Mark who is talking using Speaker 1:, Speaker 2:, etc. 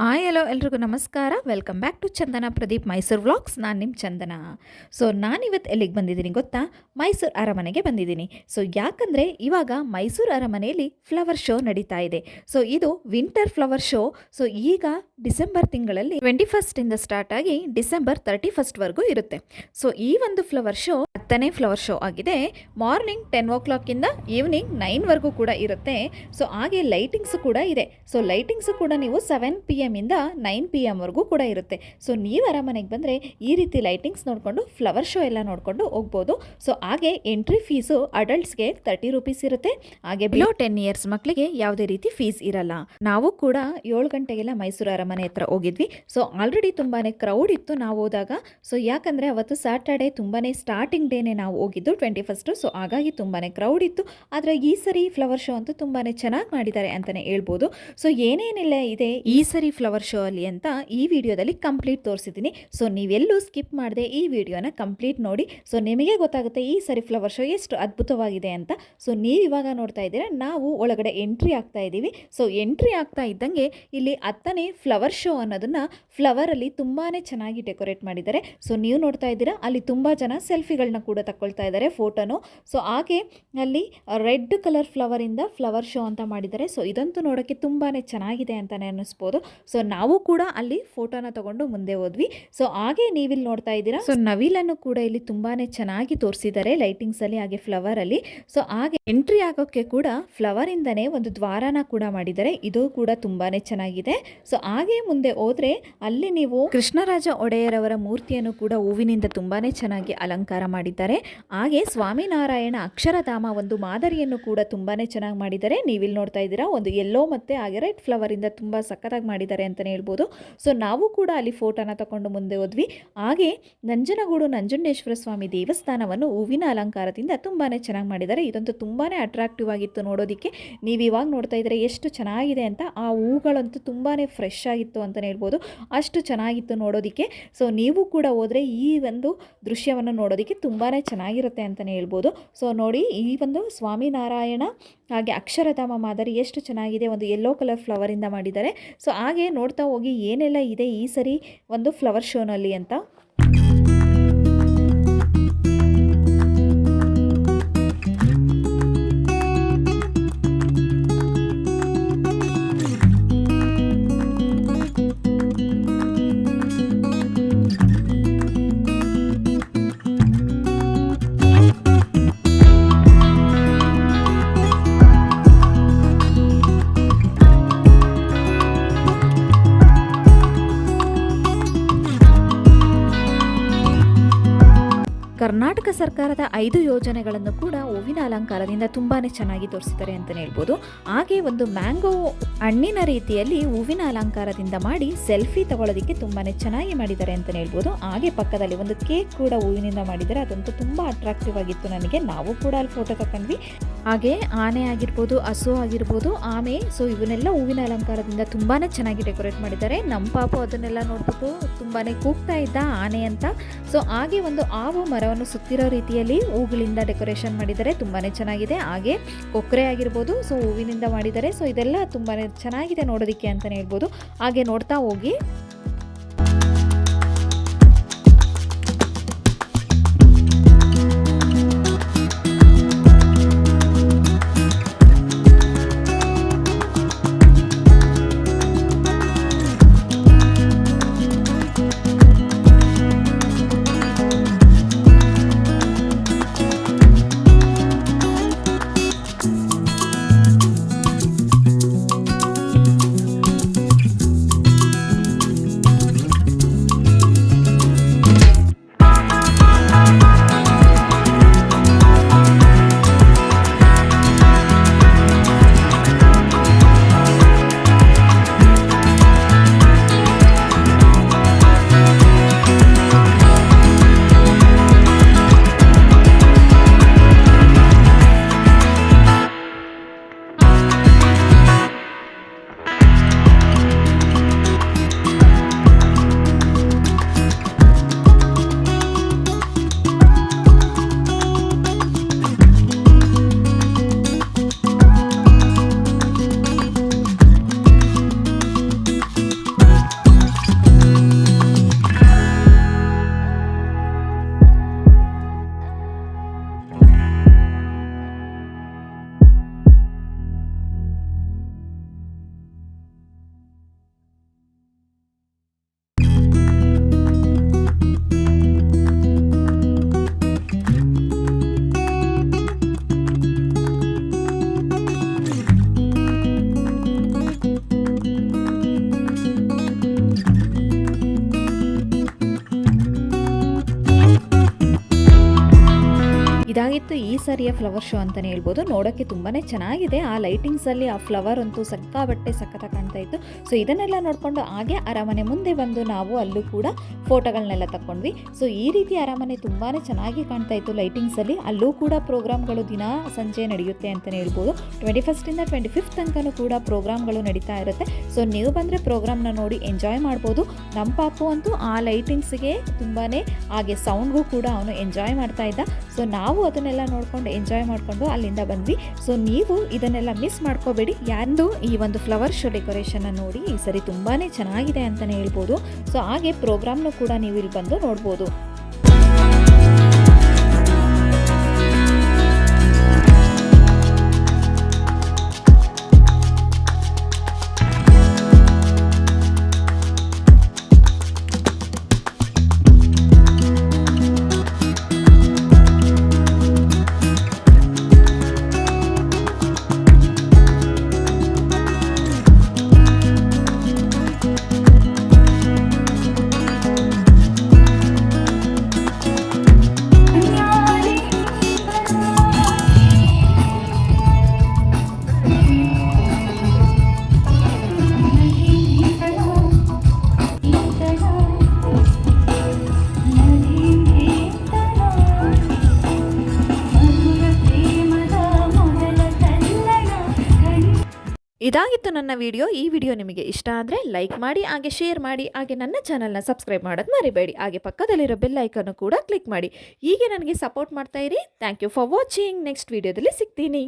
Speaker 1: Hello ಎಲ್ರಿಗೂ ನಮಸ್ಕಾರ. Welcome back to Chandana Pradeep Mysuru vlogs. ನಾನು ನಿಮ್ಮ ಚಂದನ. ನಾನಿವತ್ತು ಎಲ್ಲಿಗೆ ಬಂದಿದ್ದೀನಿ ಗೊತ್ತಾ? ಮೈಸೂರು ಅರಮನೆಗೆ ಬಂದಿದ್ದೀನಿ. ಯಾಕಂದರೆ ಇವಾಗ ಮೈಸೂರು ಅರಮನೆಯಲ್ಲಿ ಫ್ಲವರ್ ಶೋ ನಡೀತಾ ಇದೆ. ಇದು ವಿಂಟರ್ ಫ್ಲವರ್ ಶೋ. ಈಗ ಡಿಸೆಂಬರ್ ತಿಂಗಳಲ್ಲಿ 21 ಸ್ಟಾರ್ಟ್ ಆಗಿ ಡಿಸೆಂಬರ್ 31ವರೆಗೂ ಇರುತ್ತೆ. ಈ ಒಂದು ಫ್ಲವರ್ ಶೋ 10ನೇ ಫ್ಲವರ್ ಶೋ ಆಗಿದೆ. ಮಾರ್ನಿಂಗ್ 10 ಇಂದ ಈವ್ನಿಂಗ್ 9ವರೆಗೂ ಕೂಡ ಇರುತ್ತೆ. ಹಾಗೆ ಲೈಟಿಂಗ್ಸ್ ಕೂಡ ಇದೆ. ಲೈಟಿಂಗ್ಸ್ ಕೂಡ ನೀವು 7 PM ಇಂದ 9 PM ವರೆಗೂ ಕೂಡ ಇರುತ್ತೆ. ನೀವು ಅರಮನೆಗೆ ಬಂದರೆ ಈ ರೀತಿ ಲೈಟಿಂಗ್ಸ್ ನೋಡಿಕೊಂಡು ಫ್ಲವರ್ ಶೋ ಎಲ್ಲ ನೋಡಿಕೊಂಡು ಹೋಗ್ಬೋದು. ಹಾಗೆ ಎಂಟ್ರಿ ಫೀಸು ಅಡಲ್ಟ್ಸ್ಗೆ 30 ರೂಪೀಸ್ ಇರುತ್ತೆ. ಹಾಗೆ ಬಿಲೋ 10 ಇಯರ್ಸ್ ಮಕ್ಕಳಿಗೆ ಯಾವುದೇ ರೀತಿ ಫೀಸ್ ಇರಲ್ಲ. ನಾವು ಕೂಡ 7 ಗಂಟೆಗೆಲ್ಲ ಮೈಸೂರು ಅರಮನೆ ಹತ್ರ ಹೋಗಿದ್ವಿ. ಆಲ್ರೆಡಿ ತುಂಬಾ ಕ್ರೌಡ್ ಇತ್ತು ನಾವು ಹೋದಾಗ. ಯಾಕಂದರೆ ಅವತ್ತು ಸ್ಯಾಟರ್ಡೇ ತುಂಬಾ ಸ್ಟಾರ್ಟಿಂಗ್ ಡೇನೆ ನಾವು ಹೋಗಿದ್ದು 21. ಹಾಗಾಗಿ ತುಂಬಾ ಕ್ರೌಡ್ ಇತ್ತು. ಆದರೆ ಈ ಸರಿ ಫ್ಲವರ್ ಶೋ ಅಂತೂ ತುಂಬಾ ಚೆನ್ನಾಗಿ ಮಾಡಿದ್ದಾರೆ ಅಂತಲೇ ಹೇಳ್ಬೋದು. ಏನೇನೆಲ್ಲ ಇದೆ ಈ ಸರಿ ಫ್ಲವರ್ ಶೋ ಅಲ್ಲಿ ಅಂತ ಈ ವಿಡಿಯೋದಲ್ಲಿ ಕಂಪ್ಲೀಟ್ ತೋರಿಸಿದ್ದೀನಿ. ನೀವೆಲ್ಲೂ ಸ್ಕಿಪ್ ಮಾಡದೆ ಈ ವಿಡಿಯೋನ ಕಂಪ್ಲೀಟ್ ನೋಡಿ. ನಿಮಗೆ ಗೊತ್ತಾಗುತ್ತೆ ಈ ಸರಿ ಫ್ಲವರ್ ಶೋ ಎಷ್ಟು ಅದ್ಭುತವಾಗಿದೆ ಅಂತ. ನೀವು ಇವಾಗ ನೋಡ್ತಾ ಇದ್ದೀರಾ, ನಾವು ಒಳಗಡೆ ಎಂಟ್ರಿ ಆಗ್ತಾ ಇದ್ದೀವಿ. ಎಂಟ್ರಿ ಆಗ್ತಾ ಇದ್ದಂಗೆ ಇಲ್ಲಿ 10ನೇ ಫ್ಲವರ್ ಶೋ ಅನ್ನೋದನ್ನ ಫ್ಲವರಲ್ಲಿ ತುಂಬಾ ಚೆನ್ನಾಗಿ ಡೆಕೋರೇಟ್ ಮಾಡಿದ್ದಾರೆ. ನೀವು ನೋಡ್ತಾ ಇದ್ದೀರಾ, ಅಲ್ಲಿ ತುಂಬ ಜನ ಸೆಲ್ಫಿಗಳನ್ನ ಕೂಡ ತಗೊಳ್ತಾ ಇದ್ದಾರೆ, ಫೋಟೋನು. ಹಾಗೆ ಅಲ್ಲಿ ರೆಡ್ ಕಲರ್ ಫ್ಲವರಿಂದ ಫ್ಲವರ್ ಶೋ ಅಂತ ಮಾಡಿದ್ದಾರೆ. ಇದಂತೂ ನೋಡೋಕ್ಕೆ ತುಂಬಾ ಚೆನ್ನಾಗಿದೆ ಅಂತಲೇ ಅನ್ನಿಸ್ಬೋದು. ನಾವು ಕೂಡ ಅಲ್ಲಿ ಫೋಟೋನ ತಗೊಂಡು ಮುಂದೆ ಹೋದ್ವಿ. ಹಾಗೆ ನೀವಿಲ್ಲಿ ನೋಡ್ತಾ ಇದ್ದೀರಾ, ನವಿಲನ್ನು ಕೂಡ ಇಲ್ಲಿ ತುಂಬಾನೇ ಚೆನ್ನಾಗಿ ತೋರಿಸಿದ್ದಾರೆ ಲೈಟಿಂಗ್ಸ್ ಅಲ್ಲಿ, ಹಾಗೆ ಫ್ಲವರ್ ಅಲ್ಲಿ. ಹಾಗೆ ಎಂಟ್ರಿ ಆಗೋಕ್ಕೆ ಕೂಡ ಫ್ಲವರ್ ಇಂದನೇ ಒಂದು ದ್ವಾರನ ಕೂಡ ಮಾಡಿದ್ದಾರೆ. ಇದು ಕೂಡ ತುಂಬಾನೇ ಚೆನ್ನಾಗಿದೆ. ಹಾಗೆ ಮುಂದೆ ಹೋದ್ರೆ ಅಲ್ಲಿ ನೀವು ಕೃಷ್ಣರಾಜ ಒಡೆಯರ್ ಅವರ ಮೂರ್ತಿಯನ್ನು ಕೂಡ ಹೂವಿನಿಂದ ತುಂಬಾನೇ ಚೆನ್ನಾಗಿ ಅಲಂಕಾರ ಮಾಡಿದ್ದಾರೆ. ಹಾಗೆ ಸ್ವಾಮಿನಾರಾಯಣ ಅಕ್ಷರಧಾಮ ಒಂದು ಮಾದರಿಯನ್ನು ಕೂಡ ತುಂಬಾನೇ ಚೆನ್ನಾಗಿ ಮಾಡಿದ್ದಾರೆ. ನೀವಿಲ್ಲಿ ನೋಡ್ತಾ ಇದ್ದೀರಾ, ಒಂದು ಯೆಲ್ಲೋ ಮತ್ತೆ ಹಾಗೆ ರೆಡ್ ಫ್ಲವರ್ ಇಂದ ತುಂಬಾ ಸಖತ್ತಾಗಿ ಮಾಡಿದ್ದಾರೆ ಅಂತಲೇ ಹೇಳ್ಬೋದು. ನಾವು ಕೂಡ ಅಲ್ಲಿ ಫೋಟೋನ ತಗೊಂಡು ಮುಂದೆ ಹೋದ್ವಿ. ಹಾಗೆ ನಂಜನಗೂಡು ನಂಜುಂಡೇಶ್ವರ ಸ್ವಾಮಿ ದೇವಸ್ಥಾನವನ್ನು ಹೂವಿನ ಅಲಂಕಾರದಿಂದ ತುಂಬಾ ಚೆನ್ನಾಗಿ ಮಾಡಿದ್ದಾರೆ. ಇದಂತೂ ತುಂಬಾ ಅಟ್ರಾಕ್ಟಿವ್ ಆಗಿತ್ತು ನೋಡೋದಕ್ಕೆ. ನೀವು ಇವಾಗ ನೋಡ್ತಾ ಇದ್ರೆ ಎಷ್ಟು ಚೆನ್ನಾಗಿದೆ ಅಂತ. ಆ ಹೂಗಳಂತೂ ತುಂಬಾ ಫ್ರೆಶ್ ಆಗಿತ್ತು ಅಂತಲೇ ಹೇಳ್ಬೋದು, ಅಷ್ಟು ಚೆನ್ನಾಗಿತ್ತು ನೋಡೋದಕ್ಕೆ. ನೀವು ಕೂಡ ಹೋದರೆ ಈ ಒಂದು ದೃಶ್ಯವನ್ನು ನೋಡೋದಕ್ಕೆ ತುಂಬಾ ಚೆನ್ನಾಗಿರುತ್ತೆ ಅಂತಲೇ ಹೇಳ್ಬೋದು. ನೋಡಿ, ಈ ಒಂದು ಸ್ವಾಮಿನಾರಾಯಣ ಹಾಗೆ ಅಕ್ಷರಧಾಮ ಮಾದರಿ ಎಷ್ಟು ಚೆನ್ನಾಗಿದೆ, ಒಂದು ಯೆಲ್ಲೋ ಕಲರ್ ಫ್ಲವರಿಂದ ಮಾಡಿದ್ದಾರೆ. ಹಾಗೆ ನೋಡ್ತಾ ಹೋಗಿ ಏನೆಲ್ಲ ಇದೆ ಈ ಸರಿ ಒಂದು ಫ್ಲವರ್ ಶೋನಲ್ಲಿ ಅಂತ. ಕರ್ನಾಟಕ ಸರ್ಕಾರದ 5 ಯೋಜನೆಗಳನ್ನು ಕೂಡ ಹೂವಿನ ಅಲಂಕಾರದಿಂದ ತುಂಬಾ ಚೆನ್ನಾಗಿ ತೋರಿಸಿದ್ದಾರೆ ಅಂತಲೇ ಹೇಳ್ಬೋದು. ಹಾಗೆ ಒಂದು ಮ್ಯಾಂಗೋ ಹಣ್ಣಿನ ರೀತಿಯಲ್ಲಿ ಹೂವಿನ ಅಲಂಕಾರದಿಂದ ಮಾಡಿ ಸೆಲ್ಫಿ ತಗೊಳ್ಳೋದಕ್ಕೆ ತುಂಬಾ ಚೆನ್ನಾಗಿ ಮಾಡಿದ್ದಾರೆ ಅಂತಲೇ ಹೇಳ್ಬೋದು. ಹಾಗೆ ಪಕ್ಕದಲ್ಲಿ ಒಂದು ಕೇಕ್ ಕೂಡ ಹೂವಿನಿಂದ ಮಾಡಿದ್ದಾರೆ. ಅದಂತೂ ತುಂಬ ಅಟ್ರಾಕ್ಟಿವ್ ಆಗಿತ್ತು ನನಗೆ. ನಾವು ಕೂಡ ಅಲ್ಲಿ ಫೋಟೋ ತಗೊಂಡ್ವಿ. ಹಾಗೆ ಆನೆ ಆಗಿರ್ಬೋದು, ಹಸು ಆಗಿರ್ಬೋದು, ಆಮೆ, ಇವನ್ನೆಲ್ಲ ಹೂವಿನ ಅಲಂಕಾರದಿಂದ ತುಂಬಾ ಚೆನ್ನಾಗಿ ಡೆಕೋರೇಟ್ ಮಾಡಿದ್ದಾರೆ. ನಮ್ಮ ಪಾಪು ಅದನ್ನೆಲ್ಲ ನೋಡ್ಬಿಟ್ಟು ತುಂಬಾ ಕೂಗ್ತಾ ಇದ್ದ ಆನೆ ಅಂತ. ಹಾಗೆ ಒಂದು ಆವು ಮರವನ್ನು ಸುತ್ತಿರೋ ರೀತಿಯಲ್ಲಿ ಹೂಗಳಿಂದ ಡೆಕೋರೇಷನ್ ಮಾಡಿದ್ದಾರೆ, ತುಂಬಾ ಚೆನ್ನಾಗಿದೆ. ಹಾಗೆ ಕೊಕ್ಕರೆ ಆಗಿರ್ಬೋದು, ಹೂವಿನಿಂದ ಮಾಡಿದ್ದಾರೆ. ಇದೆಲ್ಲ ತುಂಬಾ ಚೆನ್ನಾಗಿದೆ ನೋಡೋದಕ್ಕೆ ಅಂತಲೇ ಹೇಳ್ಬೋದು. ಹಾಗೆ ನೋಡ್ತಾ ಹೋಗಿ ಇದಾಗಿತ್ತು ಈ ಸಾರಿಯ ಫ್ಲವರ್ ಶೋ ಅಂತಲೇ ಹೇಳ್ಬೋದು. ನೋಡೋಕ್ಕೆ ತುಂಬಾ ಚೆನ್ನಾಗಿದೆ. ಆ ಲೈಟಿಂಗ್ಸಲ್ಲಿ ಆ ಫ್ಲವರ್ ಅಂತೂ ಸಿಕ್ಕಾಪಟ್ಟೆ ಸಖತ್ತಾಗಿ ಕಾಣ್ತಾ ಇತ್ತು. ಸೊ ಇದನ್ನೆಲ್ಲ ನೋಡಿಕೊಂಡು ಹಾಗೆ ಅರಮನೆ ಮುಂದೆ ಬಂದು ನಾವು ಅಲ್ಲೂ ಕೂಡ ಫೋಟೋಗಳನ್ನೆಲ್ಲ ತಗೊಂಡ್ವಿ. ಸೊ ಈ ರೀತಿ ಅರಮನೆ ತುಂಬಾ ಚೆನ್ನಾಗಿ ಕಾಣ್ತಾ ಇತ್ತು ಲೈಟಿಂಗ್ಸಲ್ಲಿ. ಅಲ್ಲೂ ಕೂಡ ಪ್ರೋಗ್ರಾಮ್ಗಳು ದಿನ ಸಂಜೆ ನಡೆಯುತ್ತೆ ಅಂತಲೇ ಹೇಳ್ಬೋದು. 21st 25th ತನಕನೂ ಕೂಡ ಪ್ರೋಗ್ರಾಮ್ಗಳು ನಡೀತಾ ಇರುತ್ತೆ. ಸೊ ನೀವು ಬಂದರೆ ಪ್ರೋಗ್ರಾಮ್ನ ನೋಡಿ ಎಂಜಾಯ್ ಮಾಡ್ಬೋದು. ನಮ್ಮ ಪಾಪು ಅಂತೂ ಆ ಲೈಟಿಂಗ್ಸ್ಗೆ ತುಂಬಾ ಹಾಗೆ ಸೌಂಡ್ಗೂ ಕೂಡ ಅವನು ಎಂಜಾಯ್ ಮಾಡ್ತಾ ಇದ್ದ. ಸೊ ನಾವು ಅದನ್ನೆಲ್ಲ ನೋಡಿಕೊಂಡು ಎಂಜಾಯ್ ಮಾಡಿಕೊಂಡು ಅಲ್ಲಿಂದ ಬಂದ್ವಿ. ಸೊ ನೀವು ಇದನ್ನೆಲ್ಲ ಮಿಸ್ ಮಾಡ್ಕೋಬೇಡಿ. ಯಾರ್ದು ಈ ಒಂದು ಫ್ಲವರ್ ಶೋ ಡೆಕೋರೇಷನ್ನ ನೋಡಿ ಈ ಸರಿ ತುಂಬಾ ಚೆನ್ನಾಗಿದೆ ಅಂತಲೇ ಹೇಳ್ಬೋದು. ಸೊ ಹಾಗೆ ಪ್ರೋಗ್ರಾಮ್ನು ಕೂಡ ನೀವು ಇಲ್ಲಿ ಬಂದು ನೋಡ್ಬೋದು. ಇದಾಗಿತ್ತು ನನ್ನ ವಿಡಿಯೋ. ಈ ವಿಡಿಯೋ ನಿಮಗೆ ಇಷ್ಟ ಆದರೆ ಲೈಕ್ ಮಾಡಿ, ಹಾಗೆ ಶೇರ್ ಮಾಡಿ, ಹಾಗೆ ನನ್ನ ಚಾನಲ್ನ ಸಬ್ಸ್ಕ್ರೈಬ್ ಮಾಡೋದು ಮರಿಬೇಡಿ. ಹಾಗೆ ಪಕ್ಕದಲ್ಲಿರೋ ಬೆಲ್ ಐಕನ್ನು ಕೂಡ ಕ್ಲಿಕ್ ಮಾಡಿ. ಹೀಗೆ ನನಗೆ ಸಪೋರ್ಟ್ ಮಾಡ್ತಾ ಇರಿ. Thank you for watching. Next ವಿಡಿಯೋದಲ್ಲಿ ಸಿಗ್ತೀನಿ.